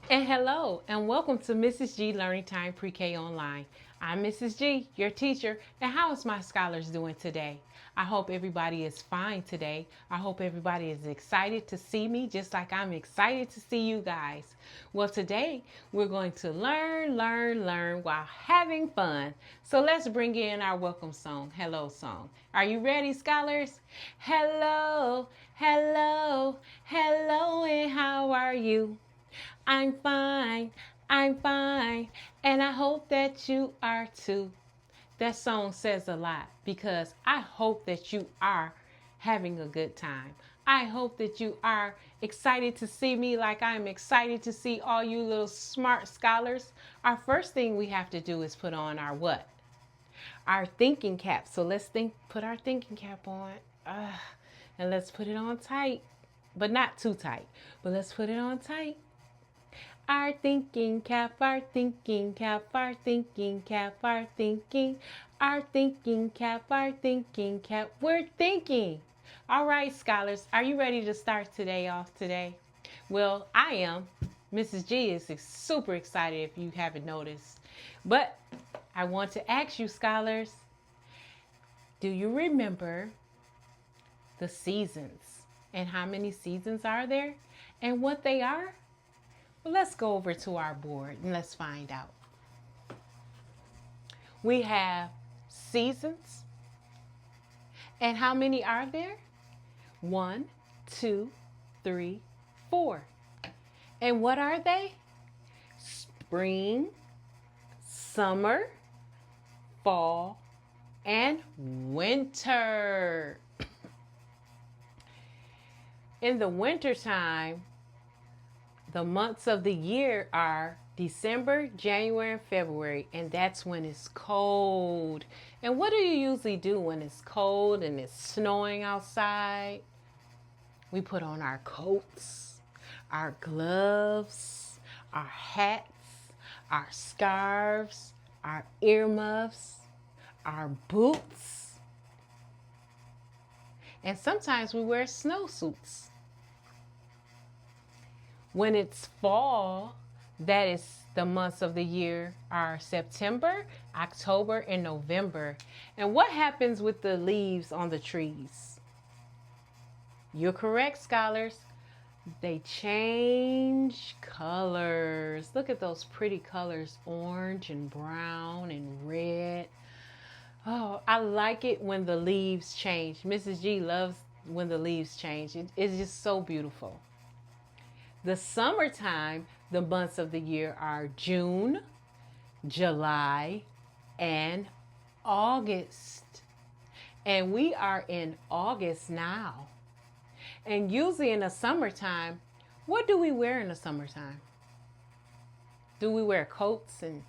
And hello, and welcome to Mrs. G Learning Time Pre-K Online. I'm Mrs. G, your teacher, and how is my scholars doing today? I hope everybody is fine today. I hope everybody is excited to see me just like I'm excited to see you guys. Well, today we're going to learn while having fun. So let's bring in our welcome song, Hello Song. Are you ready, scholars? Hello, hello, hello, and how are you? I'm fine, and I hope that you are too. That song says a lot because I hope that you are having a good time. I hope that you are excited to see me like I'm excited to see all you little smart scholars. Our first thing we have to do is put on our what? Our thinking cap. So let's put our thinking cap on. And let's put it on tight, but not too tight. But let's put it on tight. Our thinking cap, our thinking cap, our thinking cap, our thinking, our thinking cap, our thinking cap. We're thinking. All right, scholars, are you ready to start today off today? Well, I am. Mrs. G is super excited if you haven't noticed. But I want to ask you, scholars, do you remember the seasons? And how many seasons are there? And what they are? Well, let's go over to our board and let's find out. We have seasons. And how many are there? 1, 2, 3, 4. And what are they? Spring, summer, fall, and winter. In the wintertime, the months of the year are December, January, and February, and that's when it's cold. And what do you usually do when it's cold and it's snowing outside? We put on our coats, our gloves, our hats, our scarves, our earmuffs, our boots, and sometimes we wear snowsuits. When it's fall, that is the months of the year are September, October, and November. And what happens with the leaves on the trees? You're correct, scholars. They change colors. Look at those pretty colors, orange and brown and red. Oh, I like it when the leaves change. Mrs. G loves when the leaves change. It's just so beautiful. The summertime, the months of the year are June, July, and August. And we are in August now. And usually in the summertime, what do we wear in the summertime? Do we wear coats and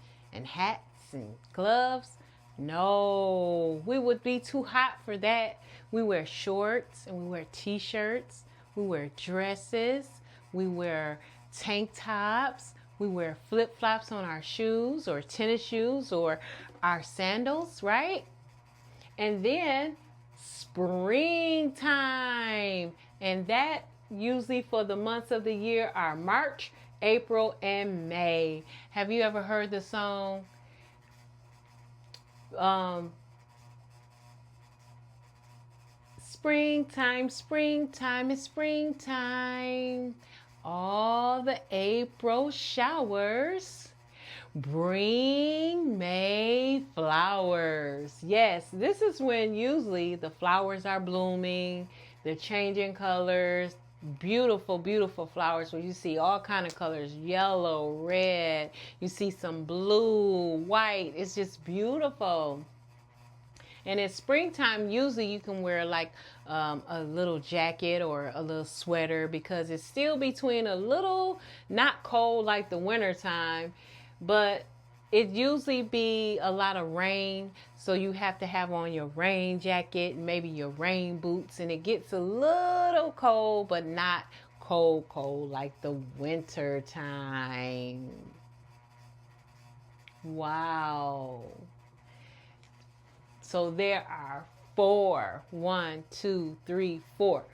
hats and gloves? No, we would be too hot for that. We wear shorts and we wear t-shirts. We wear dresses. We wear tank tops. We wear flip-flops on our shoes or tennis shoes or our sandals, right? And then springtime. And that usually for the months of the year are March, April, and May. Have you ever heard the song? Springtime, springtime, it's springtime. All the April showers bring May flowers. Yes, this is when usually the flowers are blooming, they're changing colors. Beautiful, beautiful flowers where you see all kind of colors, yellow, red, you see some blue, white. It's just beautiful. And in springtime, usually you can wear like a little jacket or a little sweater because it's still between a little, not cold like the winter time, but it usually be a lot of rain. So you have to have on your rain jacket, maybe your rain boots, and it gets a little cold, but not cold like the winter time. Wow. So there are four. 1, 2, 3, 4.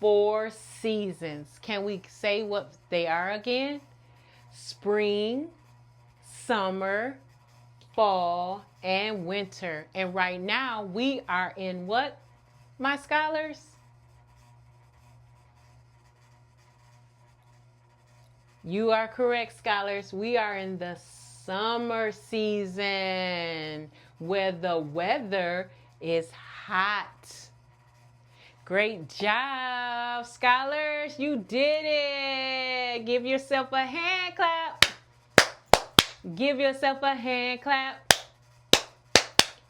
4 seasons. Can we say what they are again? spring, summer, fall, and winter. And right now we are in what, my scholars? You are correct, scholars. We are in the summer season where the weather is hot. Great job, scholars. You did it. Give yourself a hand clap. Give yourself a hand clap.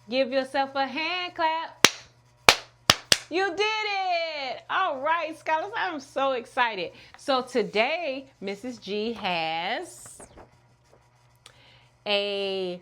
Give yourself a hand clap. You did it. All right, scholars, I'm so excited. So today, Mrs. G has a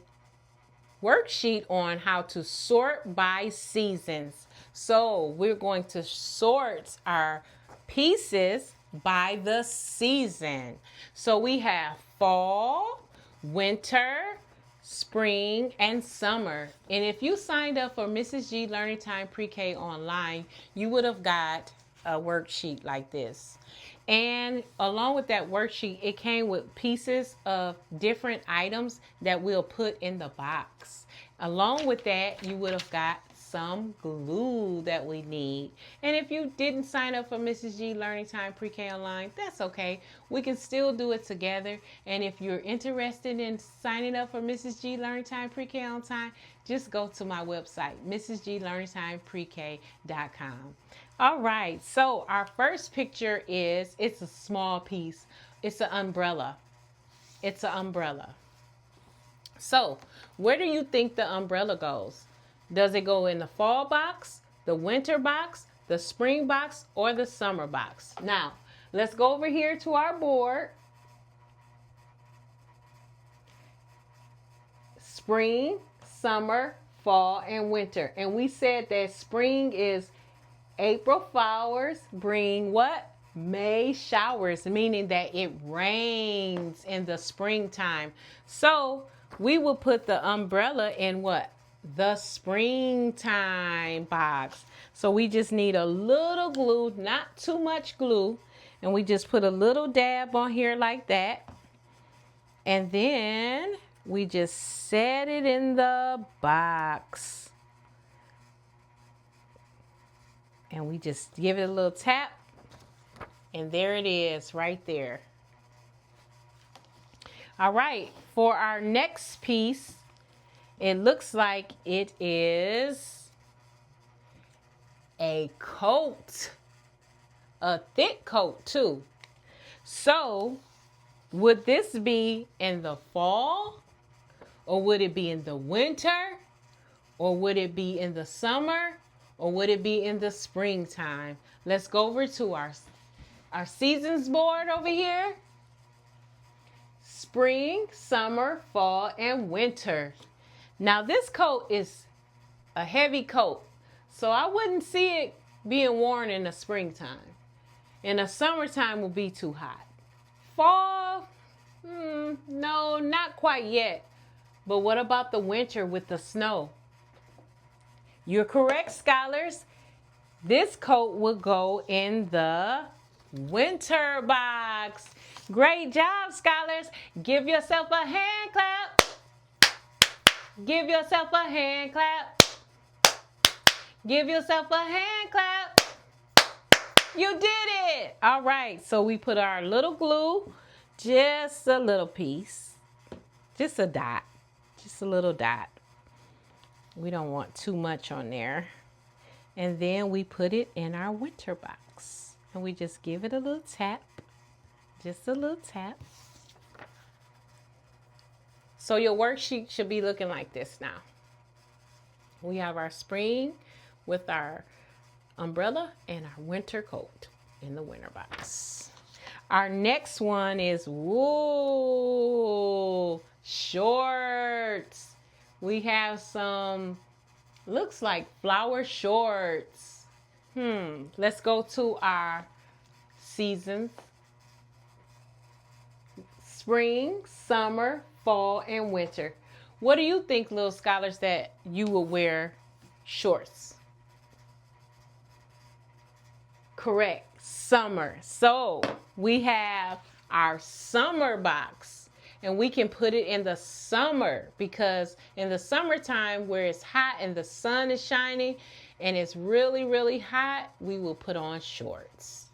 worksheet on how to sort by seasons. So we're going to sort our pieces by the season. So we have fall, winter, spring, and summer. And if you signed up for Mrs. G Learning Time Pre-K online, you would have got a worksheet like this. And along with that worksheet, it came with pieces of different items that we'll put in the box. Along with that, you would have got some glue that we need. And if you didn't sign up for Mrs. G Learning Time Pre-K online, that's okay. We can still do it together. And if you're interested in signing up for Mrs. G Learning Time Pre-K on time, just go to my website, mrsglearningtimeprek.com. All right, so our first picture is, it's a small piece. It's an umbrella. It's an umbrella. So where do you think the umbrella goes? Does it go in the fall box, the winter box, the spring box, or the summer box? Now, let's go over here to our board. Spring, summer, fall, and winter. And we said that spring is April flowers bring what? May showers, meaning that it rains in the springtime. So we will put the umbrella in what? The springtime box. So we just need a little glue, not too much glue. And we just put a little dab on here like that. And then we just set it in the box. And we just give it a little tap. And there it is right there. All right, for our next piece, it looks like it is a coat. A thick coat too. So would this be in the fall? Or would it be in the winter? Or would it be in the summer? Or would it be in the springtime? Let's go over to our seasons board over here. Spring, summer, fall, and winter. Now this coat is a heavy coat, so I wouldn't see it being worn in the springtime. In the summertime will be too hot. Fall, no, not quite yet. But what about the winter with the snow? You're correct, scholars. This coat will go in the winter box. Great job, scholars. Give yourself a hand clap. Give yourself a hand clap. Give yourself a hand clap. You did it. All right, so we put our little glue, just a little piece, just a dot, just a little dot. We don't want too much on there. And then we put it in our winter box. And we just give it a little tap. Just a little tap. So your worksheet should be looking like this now. We have our spring with our umbrella and our winter coat in the winter box. Our next one is wool shorts. We have some, looks like flower shorts. Let's go to our seasons. Spring, summer, fall, and winter. What do you think, little scholars, that you will wear shorts? Correct, summer. So we have our summer box. and we can put it in the summer, because in the summertime where it's hot and the sun is shining and it's really, really hot, we will put on shorts.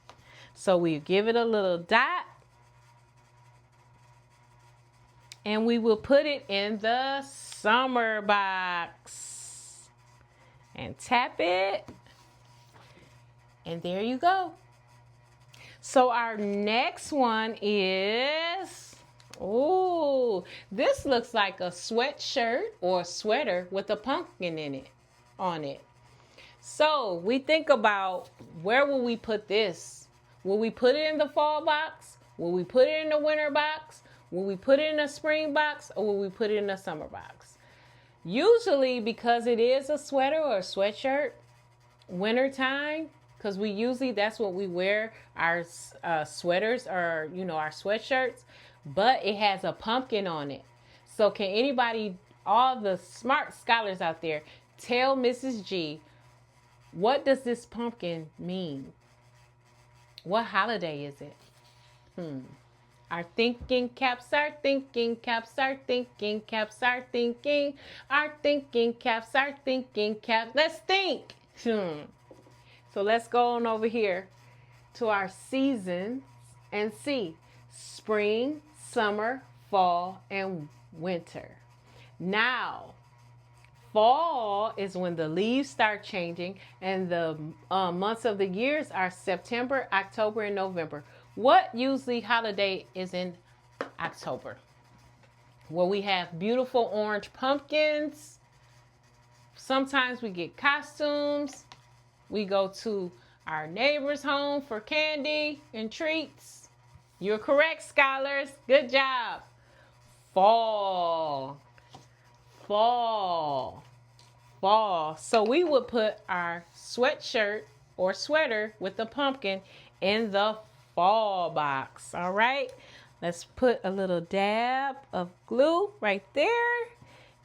So we give it a little dot and we will put it in the summer box and tap it. And there you go. So our next one is, oh, this looks like a sweatshirt or a sweater with a pumpkin in it, on it. So we think about, where will we put this? Will we put it in the fall box? Will we put it in the winter box? Will we put it in a spring box? Or will we put it in a summer box? Usually, because it is a sweater or a sweatshirt, wintertime, because we usually, that's what we wear, our sweaters or, you know, our sweatshirts, but it has a pumpkin on it. So can anybody, all the smart scholars out there, tell Mrs. G, what does this pumpkin mean? What holiday is it? Our thinking caps are thinking caps are thinking caps are thinking. Our thinking caps are thinking caps. Let's think. So let's go on over here to our seasons and see spring, summer, fall, and winter. Now, fall is when the leaves start changing, and the months of the years are September, October, and November. What usually holiday is in October? Well, we have beautiful orange pumpkins. Sometimes we get costumes. We go to our neighbor's home for candy and treats. You're correct, scholars. Good job. Fall. Fall. Fall. So we would put our sweatshirt or sweater with the pumpkin in the fall box. All right. Let's put a little dab of glue right there.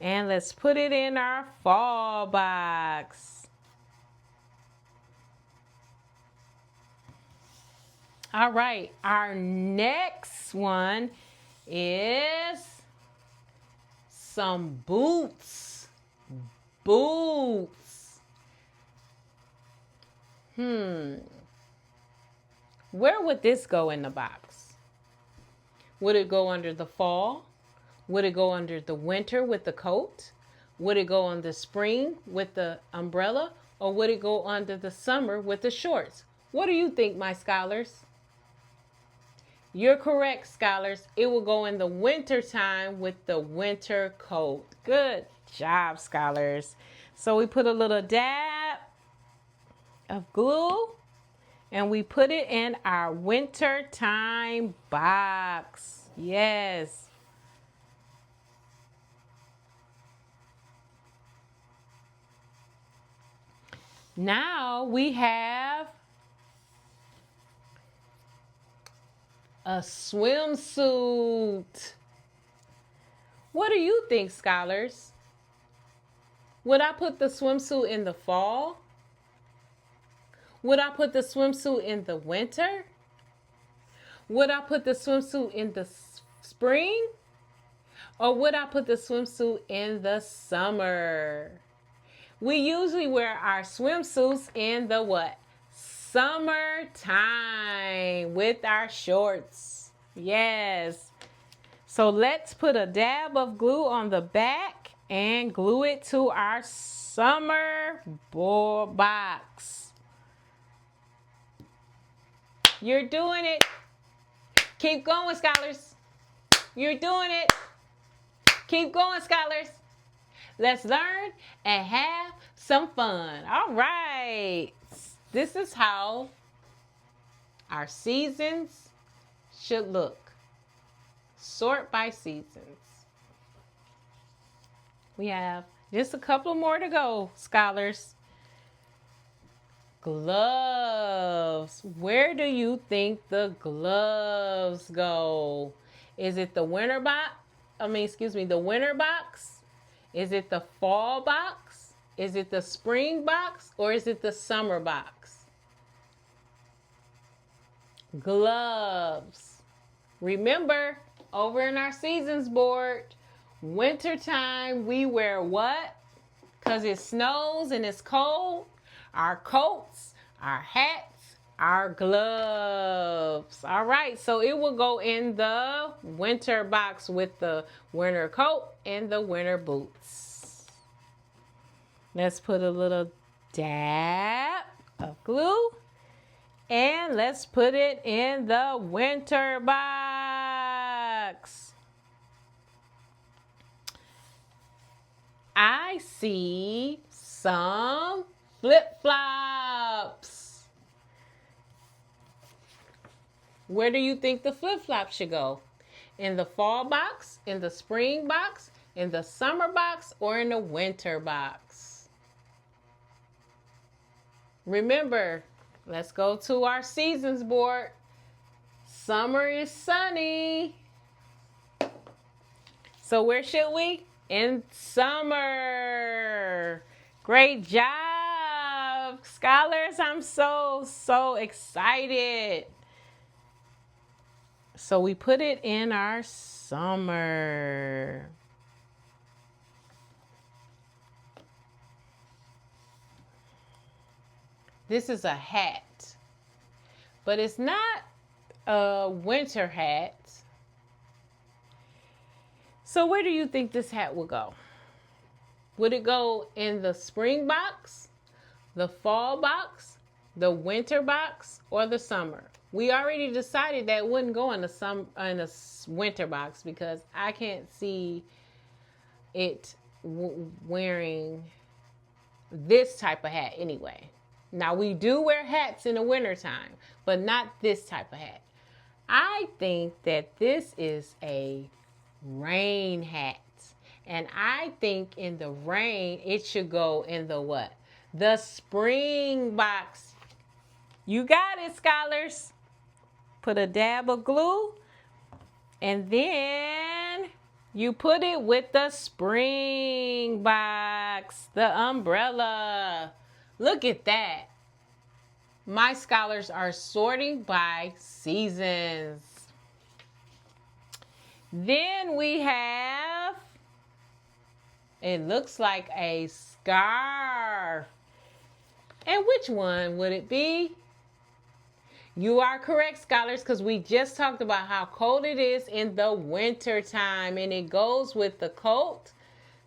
And let's put it in our fall box. All right, our next one is some boots. Boots. Where would this go in the box? Would it go under the fall? Would it go under the winter with the coat? Would it go on the spring with the umbrella? Or would it go under the summer with the shorts? What do you think, my scholars? You're correct, scholars. It will go in the winter time with the winter coat. Good job, scholars. So we put a little dab of glue and we put it in our winter time box. Yes. Now we have a swimsuit. What do you think, scholars? Would I put the swimsuit in the fall? Would I put the swimsuit in the winter? Would I put the swimsuit in the spring? Or would I put the swimsuit in the summer? We usually wear our swimsuits in the what? Summertime with our shorts. Yes. So let's put a dab of glue on the back and glue it to our summer box. You're doing it. Keep going, scholars. You're doing it. Keep going, scholars. Let's learn and have some fun. All right. This is how our seasons should look. Sort by seasons. We have just a couple more to go, scholars. Gloves. Where do you think the gloves go? Is it the winter box? The winter box? Is it the fall box? Is it the spring box? Or is it the summer box? Gloves. Remember, over in our seasons board, wintertime, we wear what? Because it snows and it's cold. Our coats, our hats, our gloves. All right, so it will go in the winter box with the winter coat and the winter boots. Let's put a little dab of glue and let's put it in the winter box. I see some flip-flops. Where do you think the flip-flops should go? In the fall box, in the spring box, in the summer box, or in the winter box? Remember, let's go to our seasons board. Summer is sunny. So where should we? In summer. Great job, scholars. I'm so excited. So we put it in our summer. This is a hat, but it's not a winter hat. So where do you think this hat will go? Would it go in the spring box, the fall box, the winter box, or the summer? We already decided that it wouldn't go in a winter box because I can't see it wearing this type of hat anyway. Now we do wear hats in the wintertime, but not this type of hat. I think that this is a rain hat. And I think in the rain, it should go in the what? The spring box. You got it, scholars. Put a dab of glue. And then you put it with the spring box, the umbrella. Look at that. My scholars are sorting by seasons. Then we have, it looks like a scarf. And which one would it be? You are correct, scholars, because we just talked about how cold it is in the winter time. And it goes with the coat,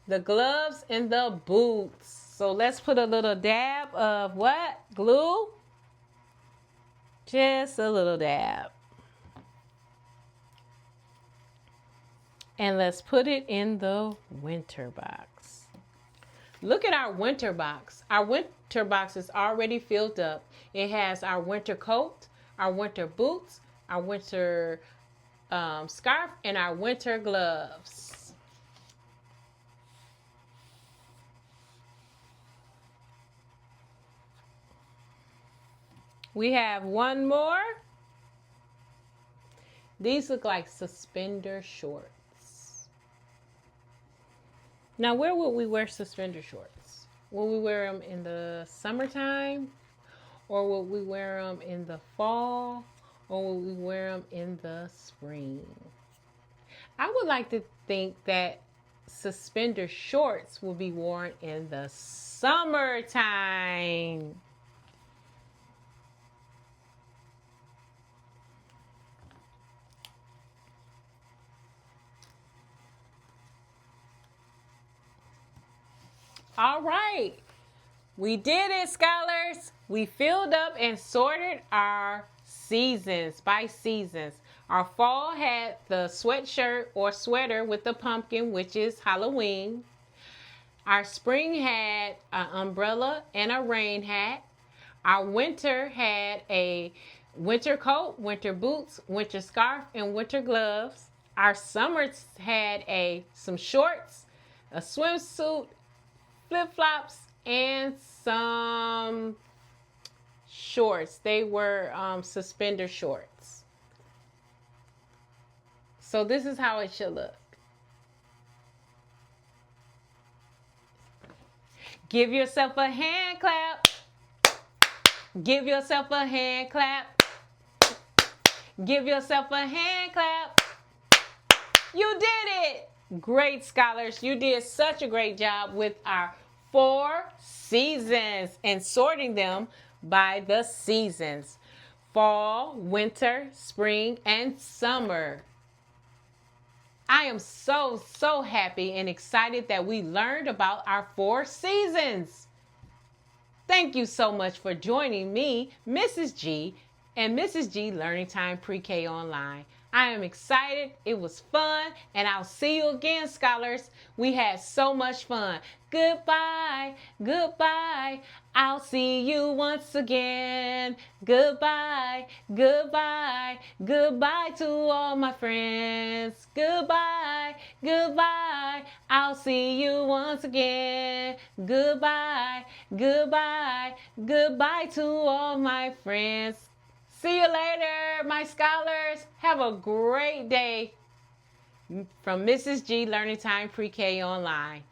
the gloves, and the boots. So let's put a little dab of what? Glue? Just a little dab. And let's put it in the winter box. Look at our winter box. Our winter box is already filled up. It has our winter coat, our winter boots, our winter scarf, and our winter gloves. We have one more. These look like suspender shorts. Now, where would we wear suspender shorts? Will we wear them in the summertime? Or will we wear them in the fall? Or will we wear them in the spring? I would like to think that suspender shorts will be worn in the summertime. All right, we did it, scholars. We filled up and sorted our seasons by seasons. Our fall had the sweatshirt or sweater with the pumpkin, which is Halloween. Our spring had an umbrella and a rain hat. Our winter had a winter coat, winter boots, winter scarf, and winter gloves. Our summer had some shorts, a swimsuit, flip-flops, and some shorts. They were suspender shorts. So this is how it should look. Give yourself a hand clap. Give yourself a hand clap. Give yourself a hand clap. You did it! Great, scholars. You did such a great job with our 4 seasons and sorting them by the seasons: fall, winter, spring, and summer. I am so happy and excited that we learned about our 4 seasons. Thank you so much for joining me, Mrs. G, and Mrs. G Learning Time Pre-K Online. I am excited. It was fun, and I'll see you again, scholars. We had so much fun. Goodbye, goodbye. I'll see you once again. Goodbye, goodbye, goodbye to all my friends. Goodbye, goodbye. I'll see you once again. Goodbye, goodbye, goodbye to all my friends. See you later, my scholars. Have a great day. From Mrs. G Learning Time Pre-K Online.